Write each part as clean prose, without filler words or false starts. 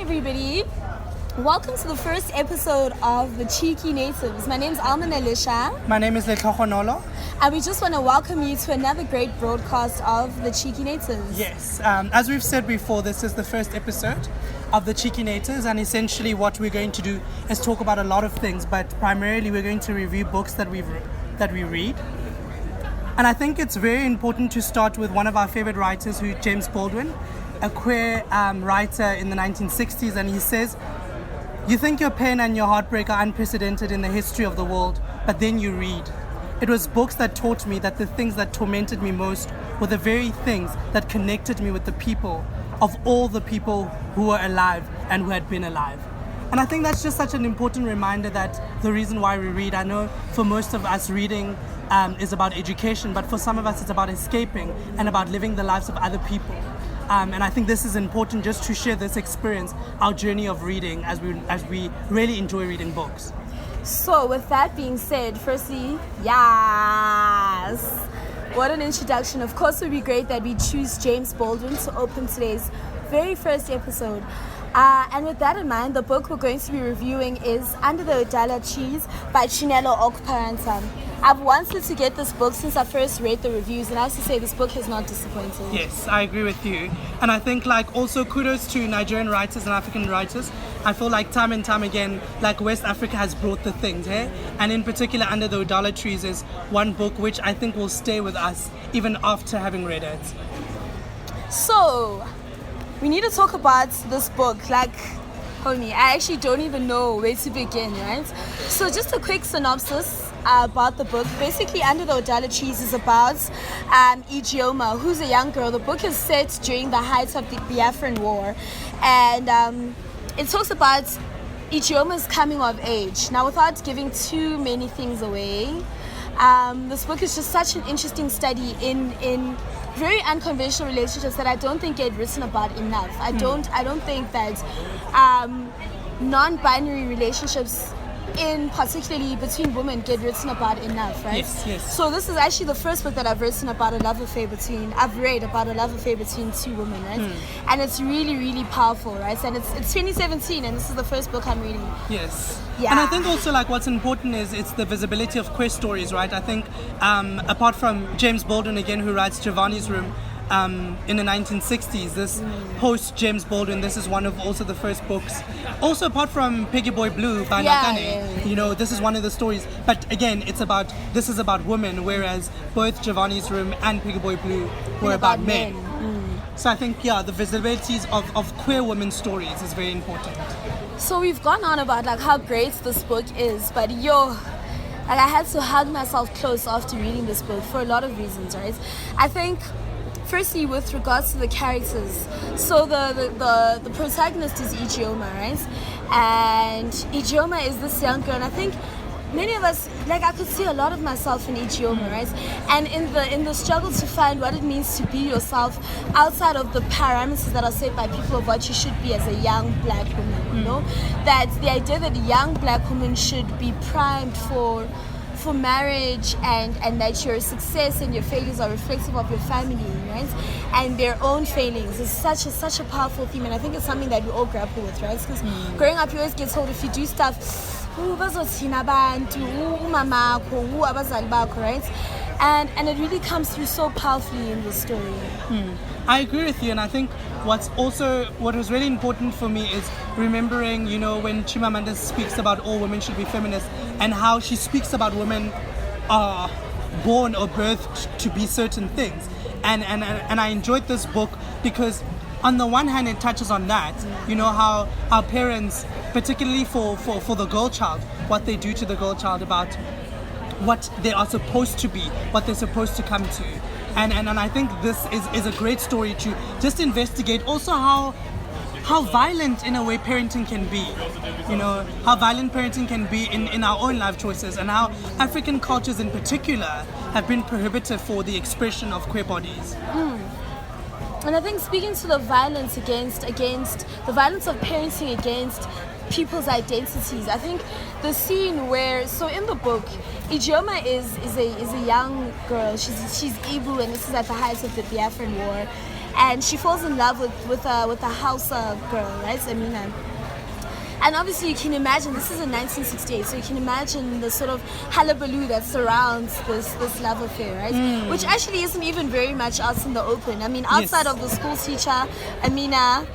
everybody. Welcome to the first episode of The Cheeky Natives. My name's Alman Elisha. My name is Chinelo. And we just want to welcome you to another great broadcast of The Cheeky Natives. Yes, as we've said before, this is the first episode of The Cheeky Natives, and essentially what we're going to do is talk about a lot of things, but primarily we're going to review books that we read. And I think it's very important to start with one of our favorite writers, James Baldwin, a queer writer in the 1960s, and he says, "You think your pain and your heartbreak are unprecedented in the history of the world, but then you read. It was books that taught me that the things that tormented me most were the very things that connected me with the people of all the people who were alive and who had been alive." And I think that's just such an important reminder that the reason why we read, I know for most of us reading is about education, but for some of us it's about escaping and about living the lives of other people. And I think this is important just to share this experience, our journey of reading as we really enjoy reading books. So with that being said, firstly, yes, what an introduction. Of course, it would be great that we choose James Baldwin to open today's very first episode. And with that in mind, the book we're going to be reviewing is Under the Udala Trees by Chinelo Okparanta. I've wanted to get this book since I first read the reviews, and I have to say this book has not disappointed. Yes, I agree with you. And I think also kudos to Nigerian writers and African writers. I feel like time and time again, West Africa has brought the things, hey? And in particular, Under the Udala Trees is one book which I think will stay with us even after having read it. So, we need to talk about this book. Homie, I actually don't even know where to begin, right? So just a quick synopsis about the book. Basically, Under the Udala Trees is about Ijeoma, who's a young girl. The book is set during the height of the Biafran War, and it talks about Ijeoma's coming of age. Now, without giving too many things away, this book is just such an interesting study in very unconventional relationships that I don't think get written about enough. I don't think that non-binary relationships, in particularly between women, get written about enough, right? Yes. So this is actually the first book that I've read about a love affair between two women, right? And it's really, really powerful, right? And it's 2017, and this is the first book I'm reading. Yes. Yeah. And I think also what's important is it's the visibility of queer stories, right? I think apart from James Baldwin again, who writes Giovanni's Room in the 1960s, this post James Baldwin, this is one of also the first books. Also apart from Peggy Boy Blue by Nakane, this is one of the stories. But again, this is about women, whereas both Giovanni's Room and Peggy Boy Blue were about men. So I think the visibilities of queer women's stories is very important. So we've gone on about how great this book is, but I had to hug myself close after reading this book for a lot of reasons, right? I think firstly with regards to the characters, so the protagonist is Ijeoma, right? And Ijeoma is this young girl, and I think many of us, I could see a lot of myself in Ijeoma, right? And in the struggle to find what it means to be yourself outside of the parameters that are set by people of what you should be as a young black woman, you know? That the idea that a young black woman should be primed for marriage, and that your success and your failures are reflective of your family, right? And their own failings is such a powerful theme, and I think it's something that we all grapple with, right? Because growing up, you always get told if you do stuff, right? And it really comes through so powerfully in the story. I agree with you, and I think what was really important for me is remembering, when Chimamanda speaks about all women should be feminists, and how she speaks about women are born or birthed to be certain things. And I enjoyed this book because on the one hand it touches on that, how our parents, particularly for the girl child, what they do to the girl child about what they are supposed to be, what they're supposed to come to. And I think this is a great story to just investigate also how violent in a way parenting can be. How violent parenting can be in our own life choices, and how African cultures in particular have been prohibitive for the expression of queer bodies. And I think speaking to the violence against the violence of parenting against people's identities, I think the scene where, so in the book, Ijeoma is a young girl. She's Igbo, and this is at the height of the Biafran War. and she falls in love with a house girl, right, Amina. And obviously you can imagine, this is in 1968, so you can imagine the sort of hullabaloo that surrounds this love affair, right? Which actually isn't even very much out in the open. I mean, outside of the school teacher, Amina,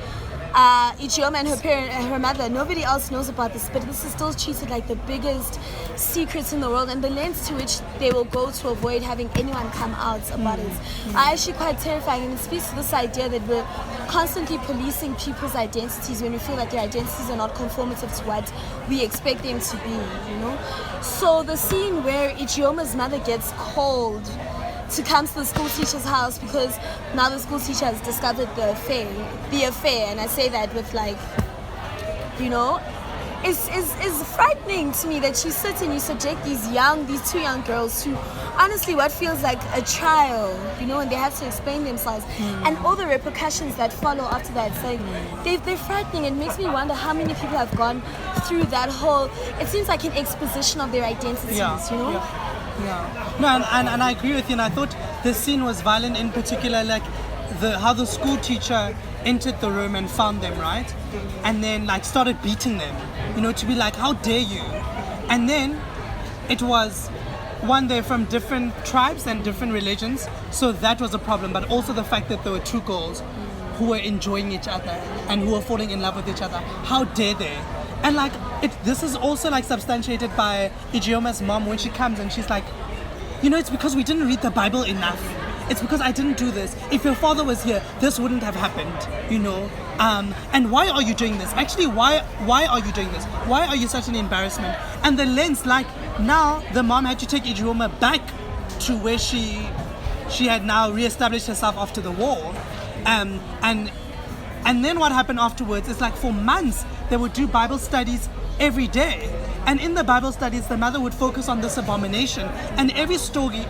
Ijeoma and her mother, nobody else knows about this, but this is still treated like the biggest secrets in the world, and the lengths to which they will go to avoid having anyone come out about it are actually quite terrifying. And it speaks to this idea that we're constantly policing people's identities when we feel that their identities are not conformative to what we expect them to be, you know. So the scene where Ijeoma's mother gets called to come to the school teacher's house because now the school teacher has discovered the affair, and I say that with like, you know, is frightening to me that you sit and you subject these two young girls to honestly what feels like a trial, you know, and they have to explain themselves, and all the repercussions that follow after that. It's like they're frightening. It makes me wonder how many people have gone through that whole, it seems like an exposition of their identities, you know. Yeah. No, and I agree with you, and I thought this scene was violent in particular, like how the school teacher entered the room and found them, right? And then like started beating them, you know, to be like, how dare you? And then it was one, they're from different tribes and different religions, so that was a problem, but also the fact that there were two girls who were enjoying each other and who were falling in love with each other. How dare they? And like this is also like substantiated by Ijeoma's mom when she comes and she's like, you know, it's because we didn't read the Bible enough. It's because I didn't do this. If your father was here, this wouldn't have happened, you know. And why are you doing this? Actually, why are you doing this? Why are you such an embarrassment? And the lens, like now the mom had to take Ijeoma back to where she had now reestablished herself after the war. And then what happened afterwards is like for months they would do Bible studies every day. And in the Bible studies, the mother would focus on this abomination. And every story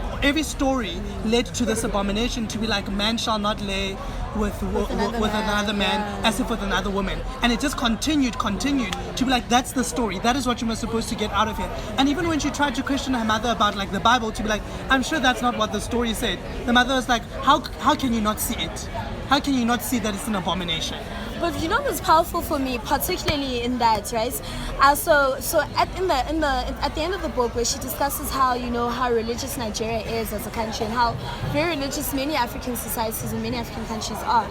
led to this abomination, to be like, man shall not lay with another man as if with another woman. And it just continued to be like, that's the story. That is what you were supposed to get out of here. And even when she tried to question her mother about like the Bible, to be like, I'm sure that's not what the story said. The mother was like, how can you not see it? How can you not see that it's an abomination? But you know what's powerful for me, particularly in that, right? So at the end of the book, where she discusses how, you know, how religious Nigeria is as a country and how very religious many African societies and many African countries are,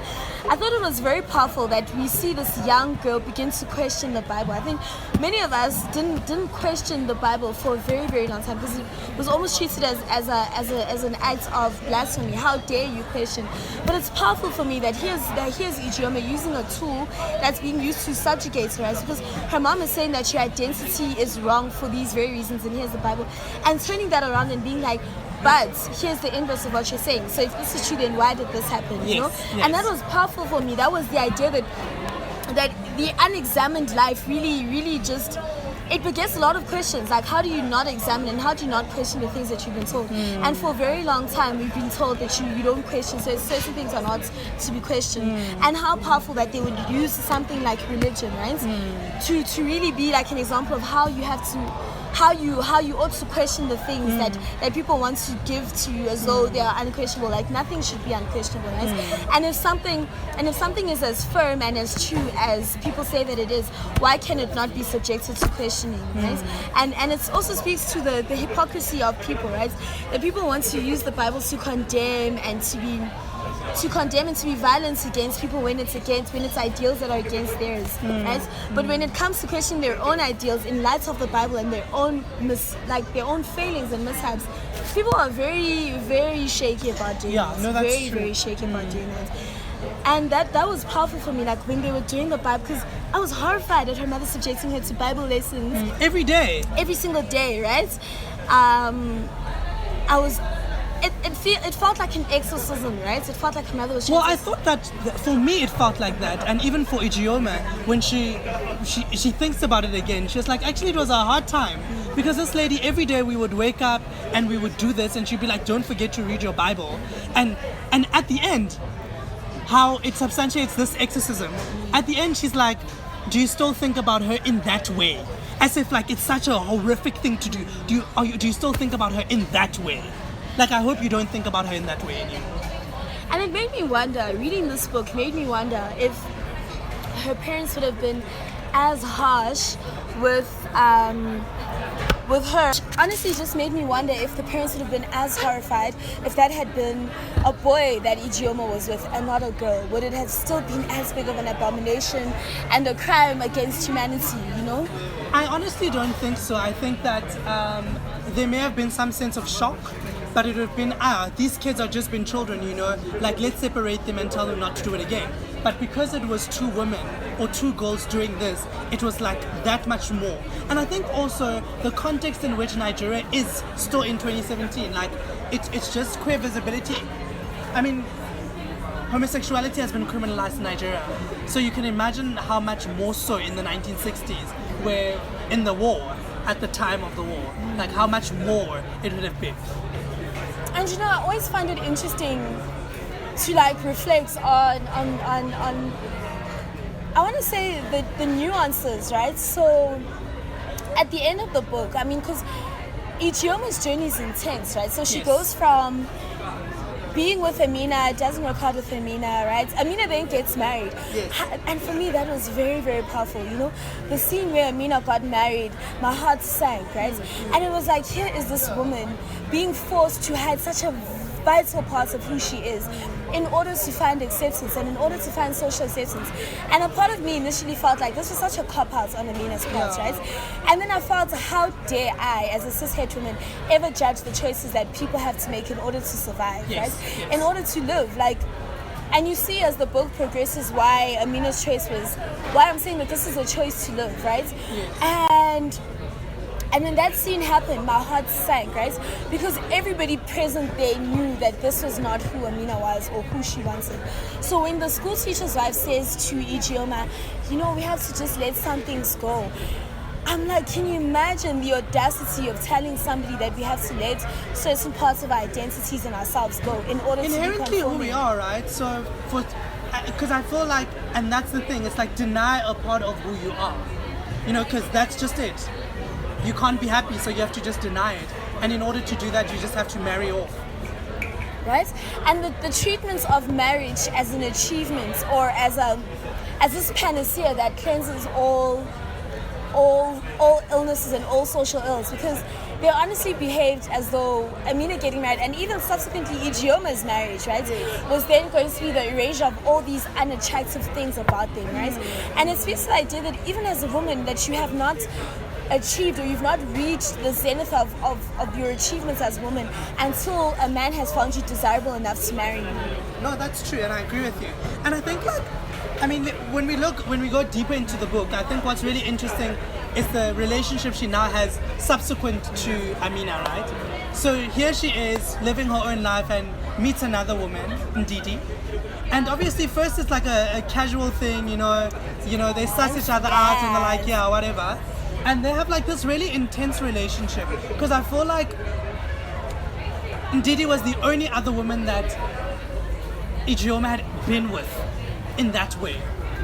I thought it was very powerful that we see this young girl begin to question the Bible. I think many of us didn't question the Bible for a very, very long time because it was almost treated as an act of blasphemy. How dare you question? But it's powerful for me that here's Ijeoma using a tool that's being used to subjugate her, because her mom is saying that your identity is wrong for these very reasons, and here's the Bible, and turning that around and being like, but here's the inverse of what you're saying. So if this is true, then why did this happen? You know? Yes. And that was powerful for me. That was the idea that the unexamined life really just, it begets a lot of questions, like how do you not examine and how do you not question the things that you've been told? And for a very long time we've been told that you don't question, so certain things are not to be questioned. And how powerful that they would use something like religion, right, to really be like an example of how you have to, how you ought to question the things that people want to give to you as though they are unquestionable. Like nothing should be unquestionable, right? And if something is as firm and as true as people say that it is, why can it not be subjected to questioning, right? And it also speaks to the hypocrisy of people, right? That people want to use the Bible to condemn and to be violent against people when it's ideals that are against theirs, right? But when it comes to questioning their own ideals in light of the Bible and their own their own failings and mishaps, people are very, very shaky about doing that. No, that's very, true. very shaky about doing that. And that was powerful for me, like when they were doing the Bible, because I was horrified at her mother subjecting her to Bible lessons every day, every single day, right? It felt like an exorcism, right? It felt like her mother was. Well, I thought that for me it felt like that, and even for Ijeoma, when she thinks about it again, she was like, actually, it was a hard time because this lady, every day we would wake up and we would do this, and she'd be like, don't forget to read your Bible, and at the end, how it substantiates this exorcism. At the end, she's like, do you still think about her in that way? As if like it's such a horrific thing to do. Do you still think about her in that way? Like, I hope you don't think about her in that way anymore. And it made me wonder, reading this book made me wonder if her parents would have been as harsh with her. Honestly, just made me wonder if the parents would have been as horrified if that had been a boy that Ijeoma was with and not a girl. Would it have still been as big of an abomination and a crime against humanity, you know? I honestly don't think so. I think that there may have been some sense of shock, but it would have been, these kids have just been children, you know, like let's separate them and tell them not to do it again. But because it was two women or two girls doing this, it was like that much more. And I think also the context in which Nigeria is still in 2017, like it's just queer visibility. I mean, homosexuality has been criminalized in Nigeria. So you can imagine how much more so in the 1960s, where in the war, at the time of the war, like how much more it would have been. And you know, I always find it interesting to like reflect on I want to say the nuances, right? So at the end of the book, I mean, because Ijeoma's journey is intense, right? So she goes from being with Amina, doesn't work out with Amina, right? Amina then gets married. Yes. And for me, that was very, very powerful, you know? The scene where Amina got married, my heart sank, right? And it was like, here is this woman being forced to hide such a vital part of who she is in order to find acceptance and in order to find social acceptance. And a part of me initially felt like this was such a cop-out on Amina's part, right? And then I felt, how dare I, as a cis-het woman, ever judge the choices that people have to make in order to survive, right? Yes. In order to live, like. And you see as the book progresses why Amina's choice was, why I'm saying that this is a choice to live, right? Yes. And when that scene happened, my heart sank, right? Because everybody present there knew that this was not who Amina was or who she wanted. So when the school teacher's wife says to Ijeoma, you know, we have to just let some things go. I'm like, can you imagine the audacity of telling somebody that we have to let certain parts of our identities and ourselves go in order to be inherently conforming? who we are, right? So because I feel like, and that's the thing, it's like deny a part of who you are, you know, because that's just it. You can't be happy, so you have to just deny it. And in order to do that, you just have to marry off. Right? And the treatment of marriage as an achievement or as this panacea that cleanses all illnesses and all social ills, because they honestly behaved as though Amina getting married and even subsequently Ijeoma's marriage, right, was then going to be the erasure of all these unattractive things about them, right? And it speaks to the idea that even as a woman that you have not achieved or you've not reached the zenith of your achievements as a woman until a man has found you desirable enough to marry you. No, that's true, and I agree with you. And I think, like, I mean, when we go deeper into the book, I think what's really interesting is the relationship she now has subsequent to Amina, right? So here she is living her own life and meets another woman, Ndidi. And obviously first it's like a casual thing, you know, they suss each other out and they're like, yeah, whatever. And they have like this really intense relationship, because I feel like Ndidi was the only other woman that Ijeoma had been with in that way.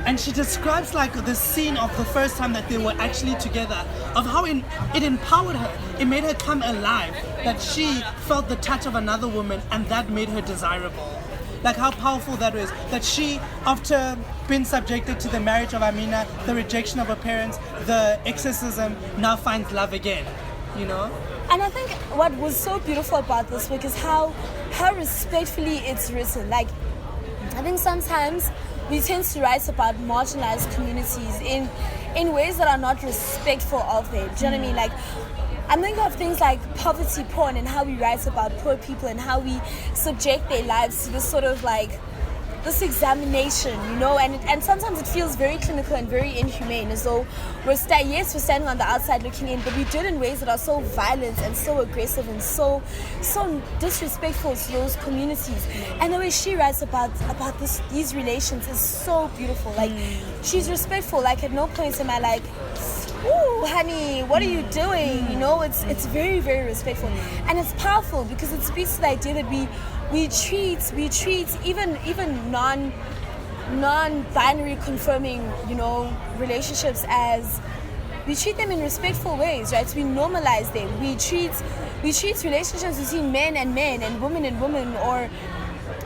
And she describes like the scene of the first time that they were actually together, of how it empowered her. It made her come alive, that she felt the touch of another woman and that made her desirable. Like how powerful that is, that she, after being subjected to the marriage of Amina, the rejection of her parents, the exorcism, now finds love again, you know? And I think what was so beautiful about this book is how respectfully it's written. Like, I think sometimes we tend to write about marginalized communities in ways that are not respectful of them. Do you know what I mean? Like, I'm thinking of things like poverty porn and how we write about poor people and how we subject their lives to this sort of like this examination, you know, and sometimes it feels very clinical and very inhumane, as though we're standing on the outside looking in, but we do it in ways that are so violent and so aggressive and so disrespectful to those communities. And the way she writes about these relations is so beautiful. Like, she's respectful. Like, at no point am I like, ooh, honey, what are you doing? You know, it's very, very respectful. And it's powerful because it speaks to the idea that we treat even non-binary confirming, you know, relationships as, we treat them in respectful ways, right? We normalize them. We treat relationships between men and men and women, or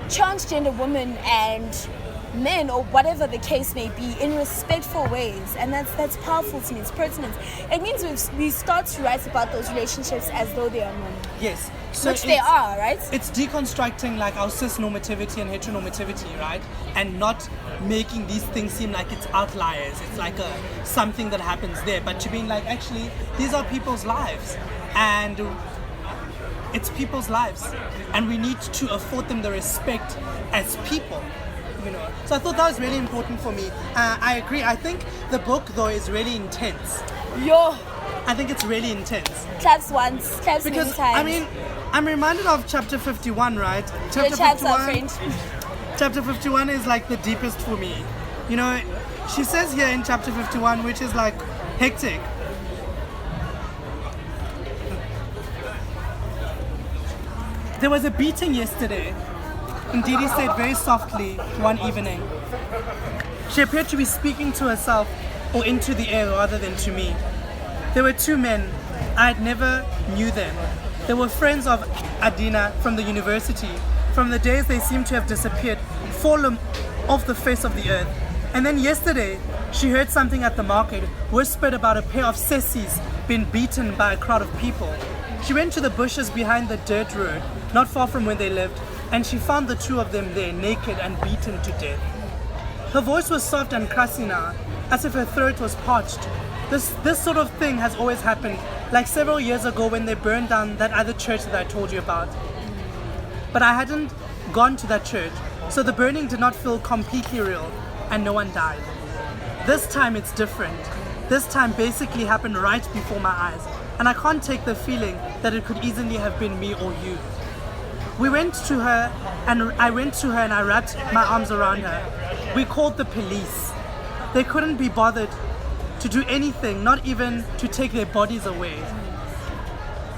transgender women and men, or whatever the case may be, in respectful ways, and that's powerful to me. It's pertinent. It means we start to write about those relationships as though they are normal. Yes. So which they are, right? It's deconstructing like our cis normativity and heteronormativity, right? And not making these things seem like it's outliers. It's like something that happens there, but to being like, actually, these are people's lives, and it's people's lives, and we need to afford them the respect as people. So I thought that was really important for me. I agree. I think the book though is really intense. I think it's really intense. Claps once, claps many times. I mean, I'm reminded of chapter 51, right? Chapter 51. Chapter 51 is like the deepest for me. She says here in chapter 51, which is like hectic. There was a beating yesterday. Indeed, he said very softly one evening. She appeared to be speaking to herself or into the air rather than to me. There were two men. I had never knew them. They were friends of Adina from the university. From the days they seemed to have disappeared, fallen off the face of the earth. And then yesterday, she heard something at the market, whispered about a pair of sissies being beaten by a crowd of people. She went to the bushes behind the dirt road, not far from where they lived, and she found the two of them there, naked and beaten to death. Her voice was soft and crusty now, as if her throat was parched. This sort of thing has always happened, like several years ago when they burned down that other church that I told you about. But I hadn't gone to that church, so the burning did not feel completely real, and no one died. This time it's different. This time basically happened right before my eyes, and I can't take the feeling that it could easily have been me or you. I went to her and I wrapped my arms around her. We called the police. They couldn't be bothered to do anything, not even to take their bodies away.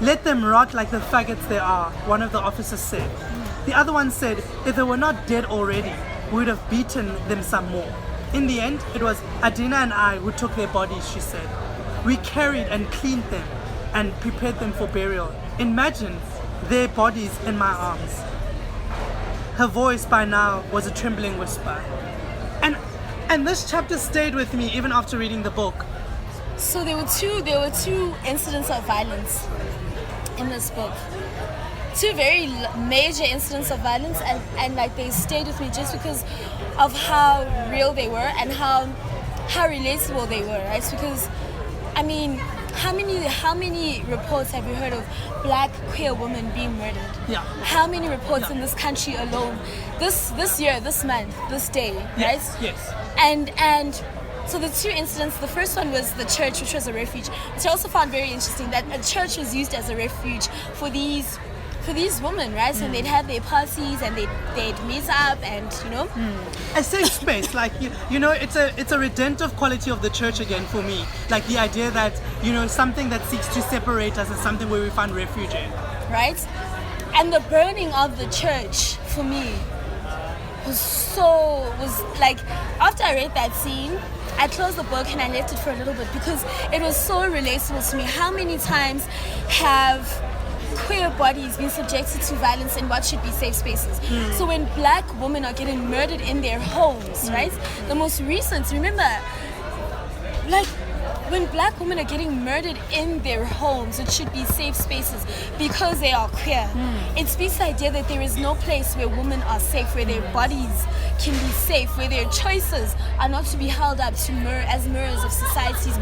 Let them rot like the faggots they are, one of the officers said. The other one said, if they were not dead already, we would have beaten them some more. In the end, it was Adina and I who took their bodies, she said. We carried and cleaned them and prepared them for burial. Imagine their bodies in my arms. Her voice by now was a trembling whisper. And this chapter stayed with me even after reading the book. So there were two incidents of violence in this book. Two very major incidents of violence, and like they stayed with me just because of how real they were and how relatable they were, right? Because I mean, how many reports have you heard of black queer women being murdered? Yeah. How many reports in this country alone? This year, this month, this day, right? Yes. And so the two incidents, the first one was the church, which was a refuge, which I also found very interesting, that a church was used as a refuge for these women, right? So they'd have their parties and they'd meet up and, A safe space, like, it's a redemptive quality of the church again for me. Like the idea that, something that seeks to separate us is something where we find refuge in. Right? And the burning of the church, for me, was like, after I read that scene, I closed the book and I left it for a little bit because it was so relatable to me. How many times have queer bodies been subjected to violence in what should be safe spaces? So when black women are getting murdered in their homes, right? The most recent, remember, like, when black women are getting murdered in their homes, it should be safe spaces because they are queer. It speaks to the idea that there is no place where women are safe, where their bodies can be safe, where their choices are not to be held up to as mirrors of society's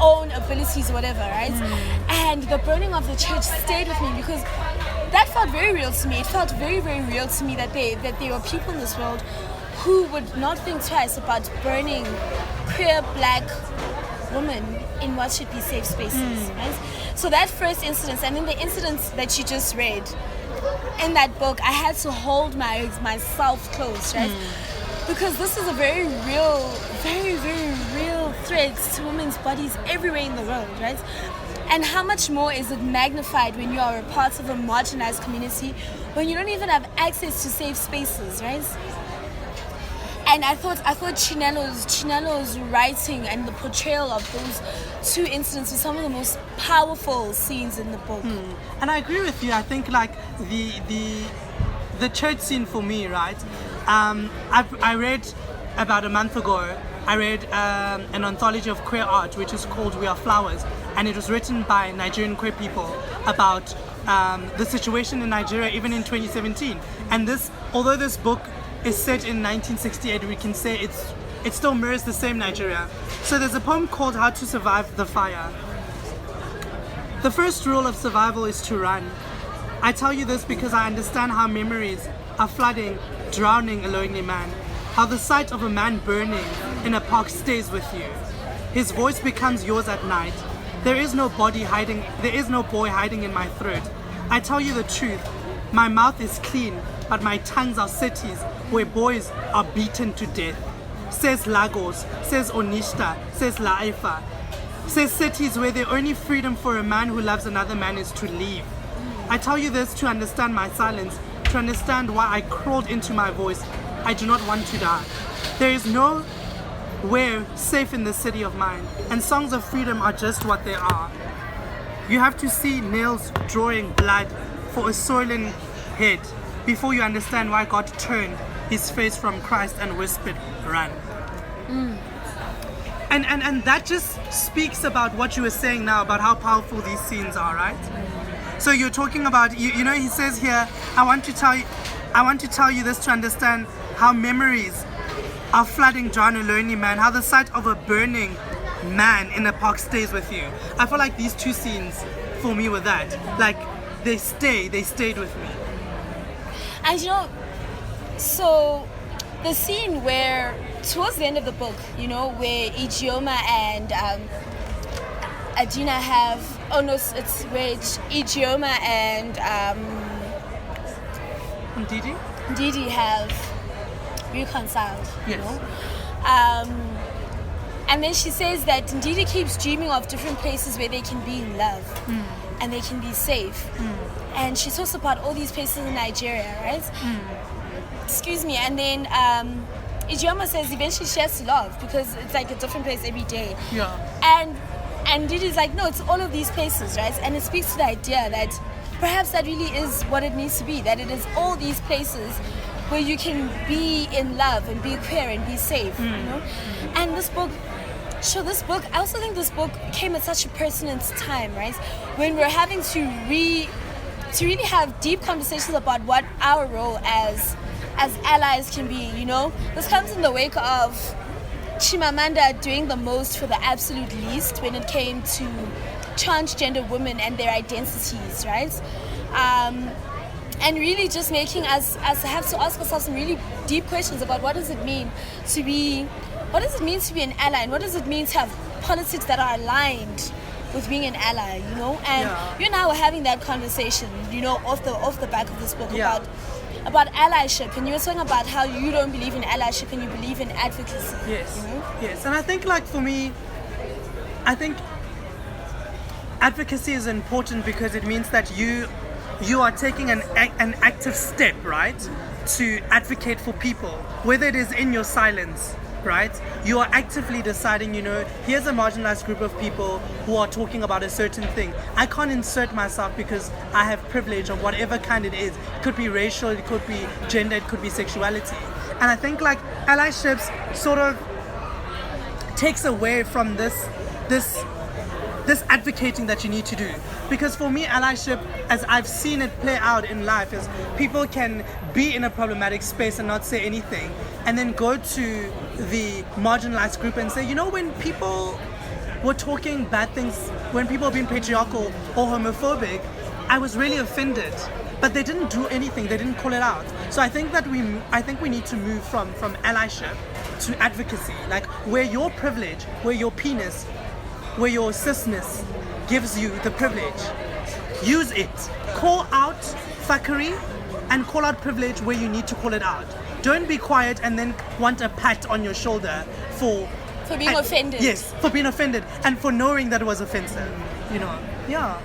own abilities, whatever, right? And the burning of the church stayed with me because that felt very real to me. It felt very, very real to me that there were people in this world who would not think twice about burning queer black women in what should be safe spaces, right? So that first incident, and then the incidents that you just read in that book, I had to hold myself close, right? Because this is a very real, very, very real threat to women's bodies everywhere in the world, right? And how much more is it magnified when you are a part of a marginalized community, when you don't even have access to safe spaces, right? And I thought Chinelo's writing and the portrayal of those two incidents were some of the most powerful scenes in the book. And I agree with you. I think like the the church scene for me, right? I read about a month ago, I read an anthology of queer art which is called We Are Flowers, and it was written by Nigerian queer people about the situation in Nigeria even in 2017. And although this book is set in 1968, we can say it still mirrors the same Nigeria. So there's a poem called How to Survive the Fire. The first rule of survival is to run. I tell you this because I understand how memories are flooding, drowning a lonely man. How the sight of a man burning in a park stays with you. His voice becomes yours at night. There is no boy hiding in my throat. I tell you the truth. My mouth is clean, but my tongues are cities where boys are beaten to death. Says Lagos, says Onitsha, says La Haifa. Says cities where the only freedom for a man who loves another man is to leave. I tell you this to understand my silence, to understand why I crawled into my voice. I do not want to die. There is nowhere safe in this city of mine, and songs of freedom are just what they are. You have to see nails drawing blood for a soiling head before you understand why God turned his face from Christ and whispered, run. And that just speaks about what you were saying now about how powerful these scenes are, right? So you're talking about, you know, he says here, I want to tell you this to understand how memories are flooding John, a lonely man, how the sight of a burning man in a park stays with you. I feel like these two scenes for me were that. Like, they stayed with me. And you know, so the scene where, towards the end of the book, you know, where Ijeoma and Adina have, it's where Ijeoma and Ndidi have reconciled, you know? And then she says that Ndidi keeps dreaming of different places where they can be in love and they can be safe. And she talks about all these places in Nigeria, right? Excuse me. And then Ijeoma says eventually she has to love because it's like a different place every day. Yeah. And Ndidi's like, no, it's all of these places, right? And it speaks to the idea that perhaps that really is what it needs to be, that it is all these places where you can be in love and be queer and be safe, you know? And this book, I also think this book came at such a pertinent time, right? When we're having to really have deep conversations about what our role as allies can be, you know? This comes in the wake of Chimamanda doing the most for the absolute least when it came to transgender women and their identities, right? And really just making us have to ask ourselves some really deep questions about what does it mean to be an ally, and what does it mean to have politics that are aligned with being an ally, you know? And you and I were having that conversation, you know, off the back of this book about allyship, and you were talking about how you don't believe in allyship and you believe in advocacy. Yes. You know? Yes. And I think, like, for me, I think advocacy is important because it means that you are taking an active step, right, to advocate for people, whether it is in your silence, right? You are actively deciding, you know, here's a marginalized group of people who are talking about a certain thing. I can't insert myself because I have privilege of whatever kind it is. It could be racial, it could be gender, it could be sexuality. And I think, like, allyships sort of takes away from this advocating that you need to do. Because for me, allyship, as I've seen it play out in life, is people can be in a problematic space and not say anything, and then go to the marginalized group and say, you know, when people were talking bad things, when people were being patriarchal or homophobic, I was really offended. But they didn't do anything, they didn't call it out. So I think that we need to move from allyship to advocacy, like where your privilege, where your penis, where your cisness gives you the privilege, use it. Call out fuckery and call out privilege where you need to call it out. Don't be quiet and then want a pat on your shoulder for being offended. Yes, for being offended and for knowing that it was offensive, you know. Yeah.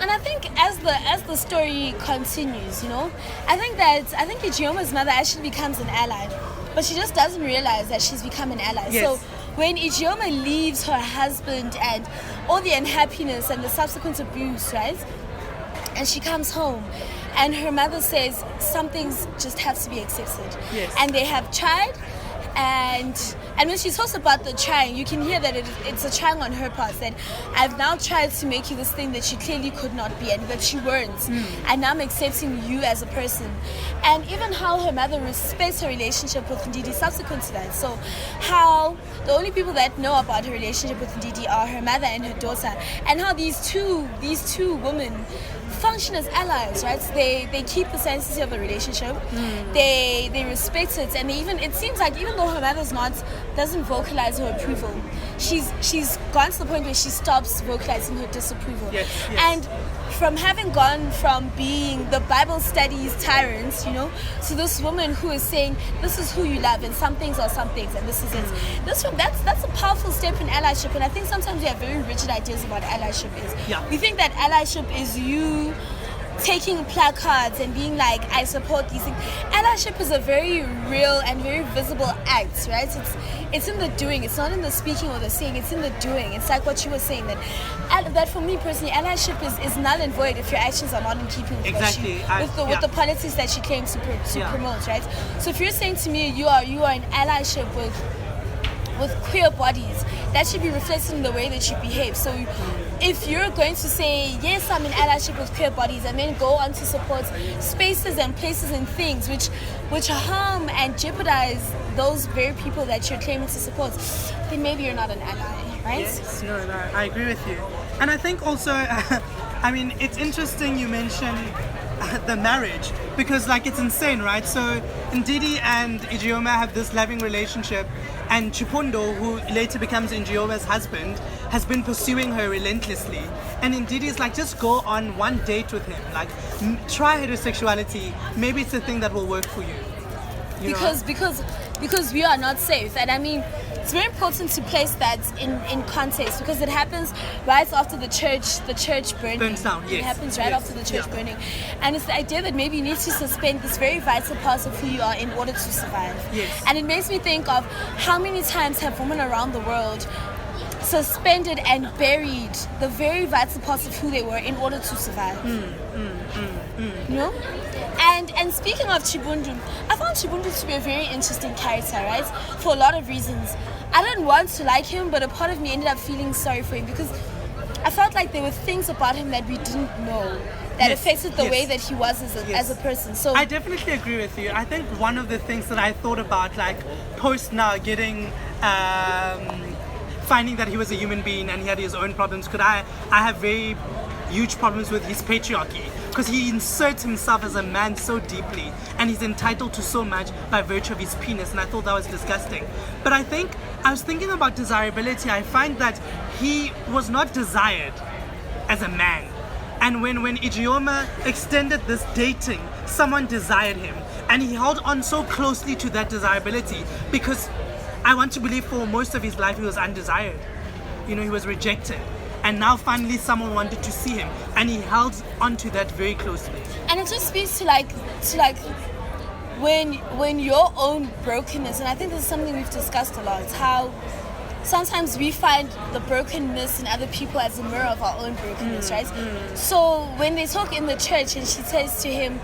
And I think as the story continues, you know, I think Ijeoma's mother actually becomes an ally, but she just doesn't realize that she's become an ally. Yes. So when Ijeoma leaves her husband and all the unhappiness and the subsequent abuse, right? And she comes home and her mother says some things just have to be accepted. Yes. And they have tried, and when she talks about the trying, you can hear that it's a trying on her part, that I've now tried to make you this thing that you clearly could not be and that you weren't, and now I'm accepting you as a person. And even how her mother respects her relationship with Ndidi subsequent to that. So how the only people that know about her relationship with Ndidi are her mother and her daughter, and how these two women function as allies, right? They keep the sanctity of the relationship. They respect it, and it seems like even though her mother's doesn't vocalize her approval, she's gone to the point where she stops vocalizing her disapproval. Yes. And from having gone from being the Bible studies tyrant, to this woman who is saying this is who you love, and some things are some things, and this is it. That's a powerful step in allyship, and I think sometimes we have very rigid ideas about allyship is. Yeah. We think that allyship is you taking placards and being like, I support these things. Allyship is a very real and very visible act, right? It's in the doing. It's not in the speaking or the saying. It's in the doing. It's like what you were saying, that for me personally, allyship is null and void if your actions are not in keeping with with the politics that you claim to promote, right? So if you're saying to me you are in allyship with queer bodies, that should be reflected in the way that you behave. So if you're going to say, yes, I'm in allyship with queer bodies, and then go on to support spaces and places and things which harm and jeopardize those very people that you're claiming to support, then maybe you're not an ally, right? Yes, no, I agree with you. And I think also, it's interesting you mention the marriage, because it's insane, right? So Ndidi and Ijeoma have this loving relationship, and Chipondo, who later becomes Ijeoma's husband, has been pursuing her relentlessly. And Ndidi is just go on one date with him, try heterosexuality, maybe it's a thing that will work for you. Because we are not safe. And it's very important to place that in context, because it happens right after the church burning. Burns down, yes. It happens right after the church burning. And it's the idea that maybe you need to suspend this very vital part of who you are in order to survive. Yes. And it makes me think of how many times have women around the world suspended and buried the very vital parts of who they were in order to survive. And speaking of Chibundu, I found Chibundu to be a very interesting character, right? For a lot of reasons. I didn't want to like him, but a part of me ended up feeling sorry for him, because I felt like there were things about him that we didn't know that affected the way that he was as a person. So I definitely agree with you. I think one of the things that I thought about, post now getting finding that he was a human being and he had his own problems, I have very huge problems with his patriarchy, because he inserts himself as a man so deeply, and he's entitled to so much by virtue of his penis, and I thought that was disgusting. But I was thinking about desirability. I find that he was not desired as a man, and when Ijeoma extended this dating, someone desired him, and he held on so closely to that desirability, because I want to believe for most of his life he was undesired. He was rejected. And now finally someone wanted to see him, and he held onto that very closely. And it just speaks to when your own brokenness, and I think this is something we've discussed a lot, how sometimes we find the brokenness in other people as a mirror of our own brokenness, right? So when they talk in the church and she says to him,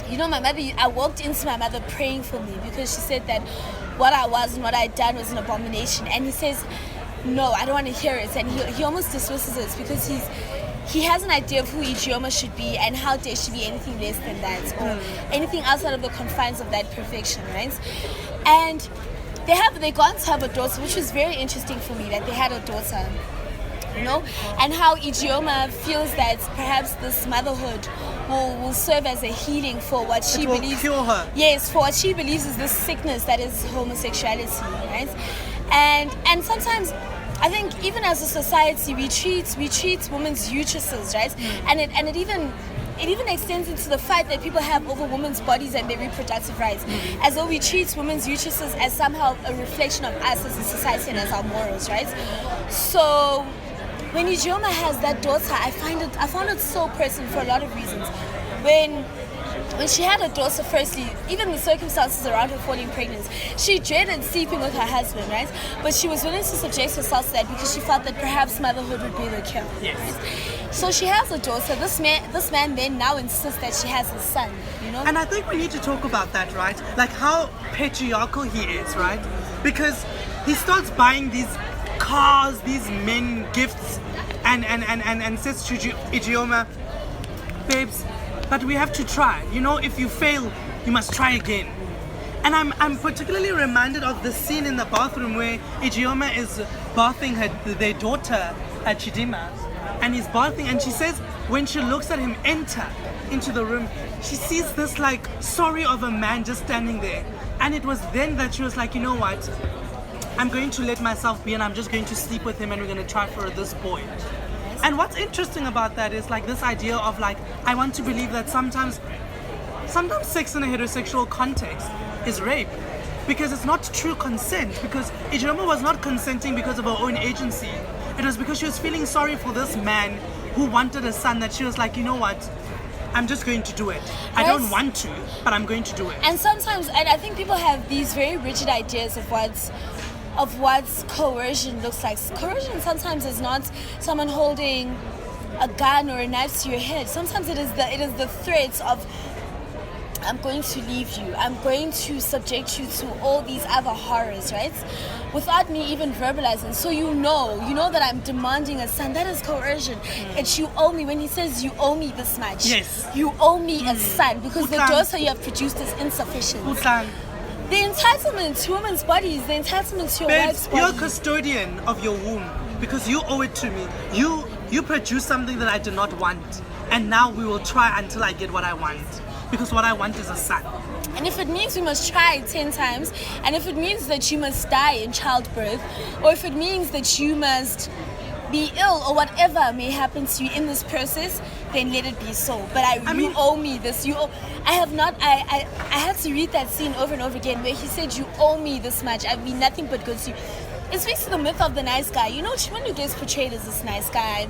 my mother, I walked into my mother praying for me because she said that what I was and what I'd done was an abomination. And he says, no, I don't want to hear it. And he almost dismisses it, because he has an idea of who Ijeoma should be, and how there should be anything less than that, or anything outside of the confines of that perfection, right? And they gone to have a daughter, which was very interesting for me, that they had a daughter, and how Ijeoma feels that perhaps this motherhood will serve as a healing for what she believes. Cure her. Yes, for what she believes is this sickness that is homosexuality, right? And sometimes I think even as a society we treat women's uteruses, right? And it even extends into the fight that people have over women's bodies and their reproductive rights, as though we treat women's uteruses as somehow a reflection of us as a society and as our morals, right? So when Ijeoma has that daughter, I found it so personal for a lot of reasons. When when she had her daughter, firstly, even the circumstances around her falling pregnant, she dreaded sleeping with her husband, right? But she was willing to subject herself to that because she felt that perhaps motherhood would be the cure. Yes. Right? So she has a daughter. This man then now insists that she has a son, you know? And I think we need to talk about that, right? Like how patriarchal he is, right? Because he starts buying these cars, these men gifts, and says to Ijeoma, babes, but we have to try. You know, if you fail, you must try again. And I'm particularly reminded of the scene in the bathroom where Ijeoma is bathing their daughter, Chidima, and he's bathing, and she says when she looks at him enter into the room, she sees this like sorry of a man just standing there. And it was then that she was like, you know what? I'm going to let myself be, and I'm just going to sleep with him, and we're going to try for this boy. And what's interesting about that is like this idea of like, I want to believe that sometimes sex in a heterosexual context is rape because it's not true consent, because Ijeoma was not consenting because of her own agency. It was because she was feeling sorry for this man who wanted a son, that she was like, you know what? I'm just going to do it. I don't want to, but I'm going to do it. And sometimes, and I think people have these very rigid ideas of what coercion looks like. Coercion sometimes is not someone holding a gun or a knife to your head. Sometimes it is the threat of, I'm going to leave you, I'm going to subject you to all these other horrors, right? Without me even verbalizing. So you know that I'm demanding a son. That is coercion. It's you owe me. When he says you owe me this much, yes, you owe me a son because the daughter you have produced is insufficient. The entitlement to women's bodies, the entitlement to your wife's body. You're a custodian of your womb because you owe it to me. You produce something that I do not want, and now we will try until I get what I want, because what I want is a son. And if it means we must try 10 times, and if it means that you must die in childbirth, or if it means that you must be ill or whatever may happen to you in this process, then let it be so. But you owe me this. I had to read that scene over and over again where he said, you owe me this much. I've been nothing but good to you. It speaks to the myth of the nice guy. You know, Chinelo gets portrayed as this nice guy,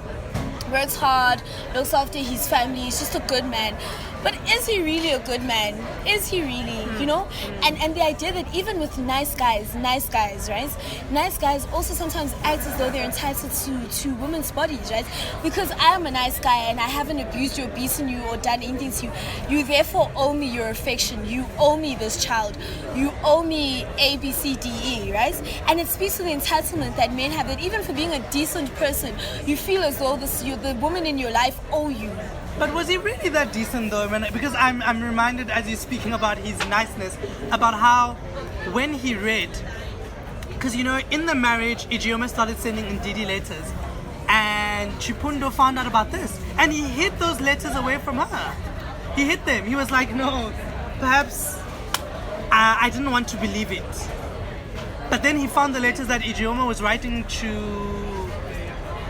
works hard, looks after his family, he's just a good man. But is he really a good man? Is he really, you know? And the idea that even with nice guys, right? Nice guys also sometimes act as though they're entitled to women's bodies, right? Because I am a nice guy and I haven't abused you or beaten you or done anything to you. You therefore owe me your affection. You owe me this child. You owe me A, B, C, D, E, right? And it speaks to the entitlement that men have, that even for being a decent person, you feel as though the woman in your life owe you. But was he really that decent though? Because I'm reminded as he's speaking about his niceness, about how when he read, because you know in the marriage Ijeoma started sending Ndidi letters, and Chipundo found out about this, and he hid those letters away from her. He hid them. He was like, no, perhaps I didn't want to believe it. But then he found the letters that Ijeoma was writing to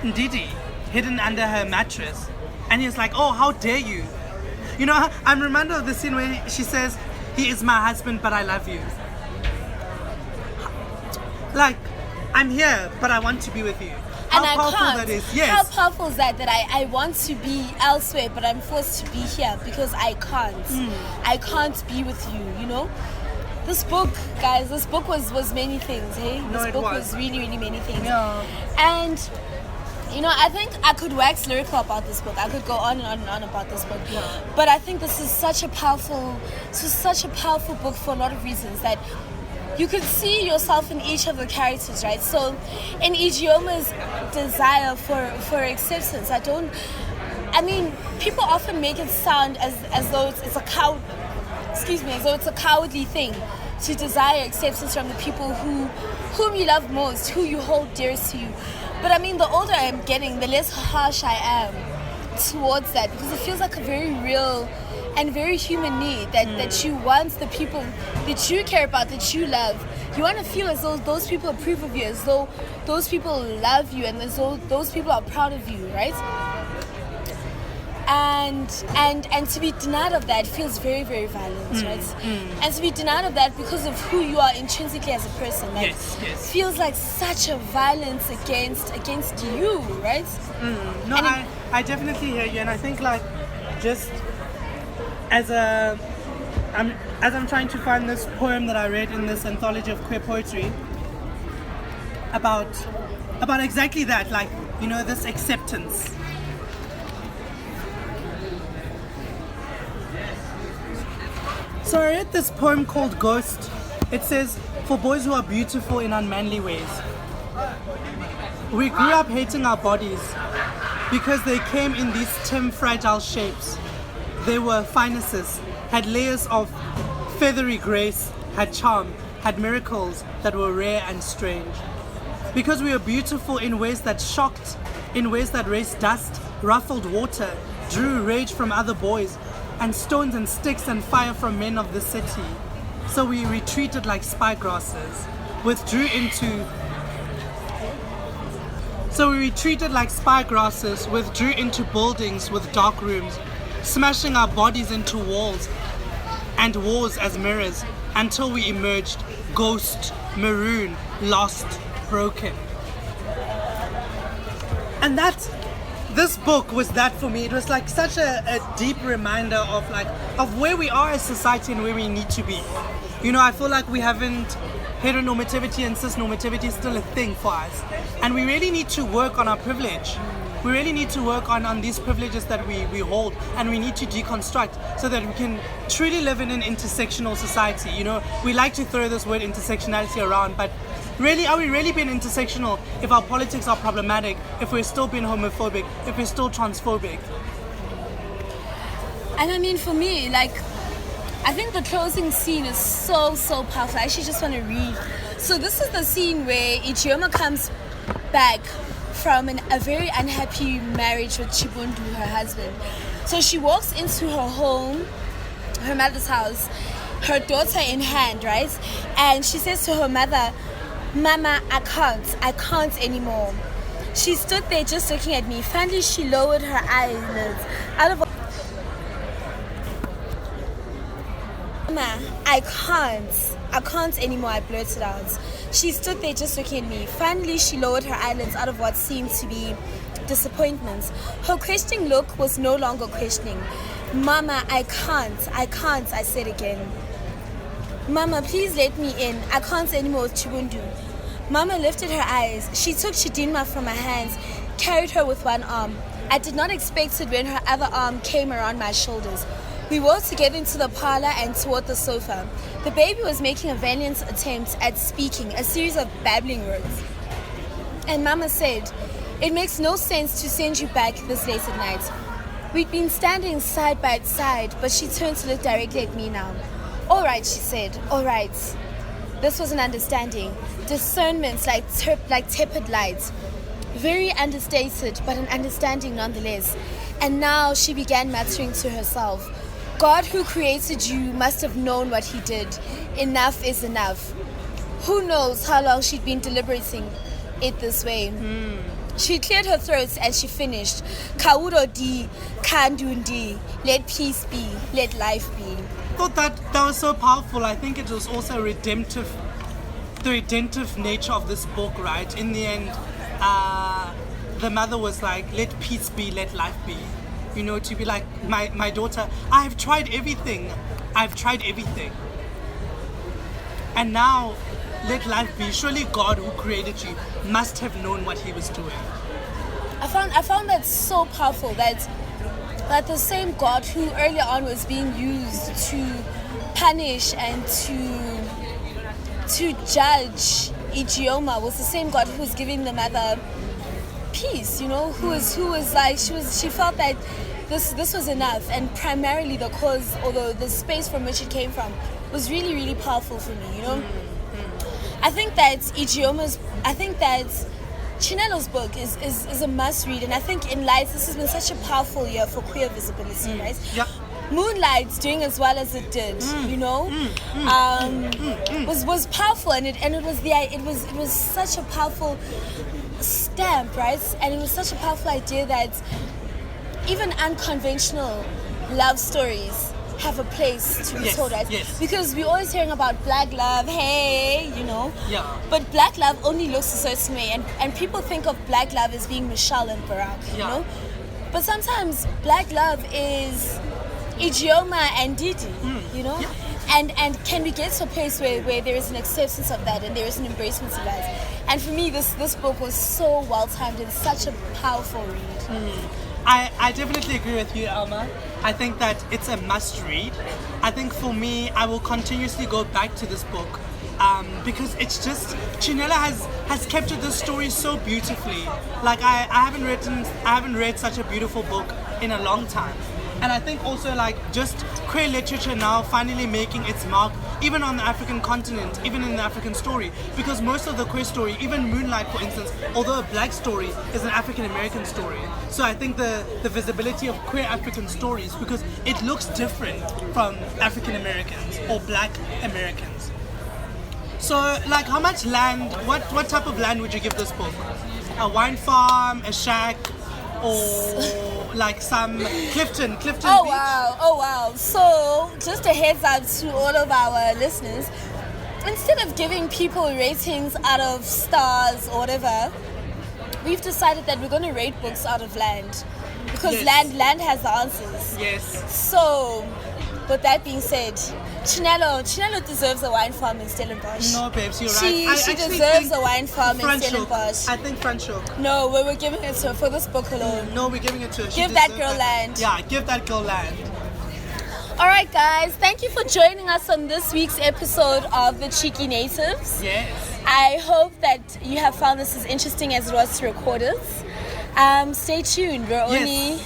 Ndidi, hidden under her mattress. And he's like, oh, how dare you? You know, I'm reminded of the scene where she says, he is my husband, but I love you. Like, I'm here, but I want to be with you. How powerful that is. Yes. How powerful is that I want to be elsewhere, but I'm forced to be here because I can't. I can't be with you, you know? This book, guys, was many things, hey? This book was really, really many things. Yeah. And you know, I think I could wax lyrical about this book. I could go on and on and on about this book. Yeah. But I think this is such a powerful book for a lot of reasons, that you could see yourself in each of the characters, right? So in Ijeoma's desire for acceptance, people often make it sound as though it's a cowardly thing to desire acceptance from the people whom you love most, who you hold dearest to you. But the older I'm getting, the less harsh I am towards that, because it feels like a very real and very human need that you want the people that you care about, that you love. You want to feel as though those people approve of you, as though those people love you, and as though those people are proud of you, right? And to be denied of that feels very, very violent, right? And to be denied of that because of who you are intrinsically as a person, like, feels like such a violence against you, right? No, I definitely hear you, and I think like just as I'm trying to find this poem that I read in this anthology of queer poetry about exactly that, like, you know, this acceptance. So I read this poem called Ghost. It says, "For boys who are beautiful in unmanly ways. We grew up hating our bodies because they came in these thin, fragile shapes. They were finuses, had layers of feathery grace, had charm, had miracles that were rare and strange. Because we were beautiful in ways that shocked, in ways that raised dust, ruffled water, drew rage from other boys, and stones and sticks and fire from men of the city. So we retreated like spygrasses, withdrew into buildings with dark rooms, smashing our bodies into walls and walls as mirrors, until we emerged, ghost, maroon, lost, broken." And this book was that for me. It was like such a deep reminder of where we are as society and where we need to be. You know, I feel like we haven't, heteronormativity and cisnormativity is still a thing for us. And we really need to work on our privilege. We really need to work on these privileges that we hold, and we need to deconstruct so that we can truly live in an intersectional society. You know, we like to throw this word intersectionality around, but really, are we really being intersectional if our politics are problematic, if we're still being homophobic, if we're still transphobic? And I mean, for me, like, I think the closing scene is so powerful. I actually just want to read. So this is the scene where Ijeoma comes back from a very unhappy marriage with Chibundu, her husband. So she walks into her home, her mother's house, her daughter in hand, right? And she says to her mother, "Mama, I can't anymore." She stood there just looking at me. Finally, she lowered her eyelids. "Mama, I can't anymore," I blurted out. She stood there just looking at me. Finally, she lowered her eyelids out of what seemed to be disappointment. Her questioning look was no longer questioning. "Mama, I can't," I said again. "Mama, please let me in. I can't anymore with Chibundu." Mama lifted her eyes. She took Chidinma from my hands, carried her with one arm. I did not expect it when her other arm came around my shoulders. We walked together into the parlor and toward the sofa. The baby was making a valiant attempt at speaking, a series of babbling words. And Mama said, "It makes no sense to send you back this late at night." We'd been standing side by side, but she turned to look directly at me now. "All right," she said, "all right." This was an understanding. Discernment like tepid light. Very understated, but an understanding nonetheless. And now she began muttering to herself, "God who created you must have known what he did. Enough is enough." Who knows how long she'd been deliberating it this way. She cleared her throat and she finished. "Kaudo di, kandundi, let peace be, let life be." I thought that was so powerful. I think it was also the redemptive nature of this book, right? In the end, the mother was like, "Let peace be, let life be." You know, to be like, my daughter, I've tried everything. And now, let life be. Surely God who created you must have known what he was doing. I found that so powerful, that the same God who earlier on was being used to punish and to judge Ijeoma was the same God who was giving the mother peace, you know, who was like, she felt that this was enough, and primarily the cause, although the space from which it came from, was really, really powerful for me, you know. I think that Chinelo's book is a must read, and I think in light this has been such a powerful year for queer visibility, right? Yeah. Moonlight's doing as well as it did, you know, was powerful, and it was such a powerful stamp, right? And it was such a powerful idea that even unconventional love stories have a place to be told, right? Yes. Because we're always hearing about black love, hey, you know. Yeah. But black love only looks a certain way, and people think of black love as being Michelle and Barack, you know. But sometimes black love is Ijeoma and Didi, you know? Yeah. And can we get to a place where there is an acceptance of that and there is an embracement of that? And for me, this book was so well timed and such a powerful read. I definitely agree with you, Alma. I think that it's a must read. I think for me, I will continuously go back to this book because it's just, Chinelo has captured this story so beautifully. Like I haven't read such a beautiful book in a long time. And I think also like just queer literature now finally making its mark even on the African continent, even in the African story. Because most of the queer story, even Moonlight for instance, although a black story, is an African American story. So I think the visibility of queer African stories, because it looks different from African Americans or black Americans. So like how much land, what type of land would you give this book? A wine farm, a shack, or like some Clifton Beach? Oh wow. So just a heads up to all of our listeners, instead of giving people ratings out of stars or whatever, we've decided that we're going to rate books out of land, because land has the answers. Yes. So with that being said, Chinelo deserves a wine farm in Stellenbosch. No, babes, you're right. She deserves a wine farm in Stellenbosch. I think Franschhoek. No, we were giving it to her for this book alone. No, we're giving it to her. Give that girl land. Yeah, give that girl land. Alright guys, thank you for joining us on this week's episode of The Cheeky Natives. Yes. I hope that you have found this as interesting as it was to record it. Stay tuned. We're only...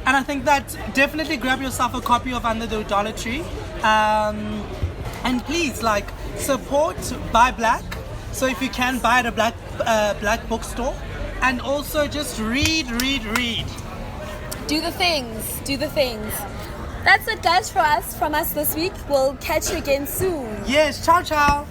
And I think that definitely grab yourself a copy of Under the Udala Tree. And please, like, support Buy Black. So if you can, buy at a black bookstore. And also just read. Do the things. That's it guys from us this week. We'll catch you again soon. Yes, ciao.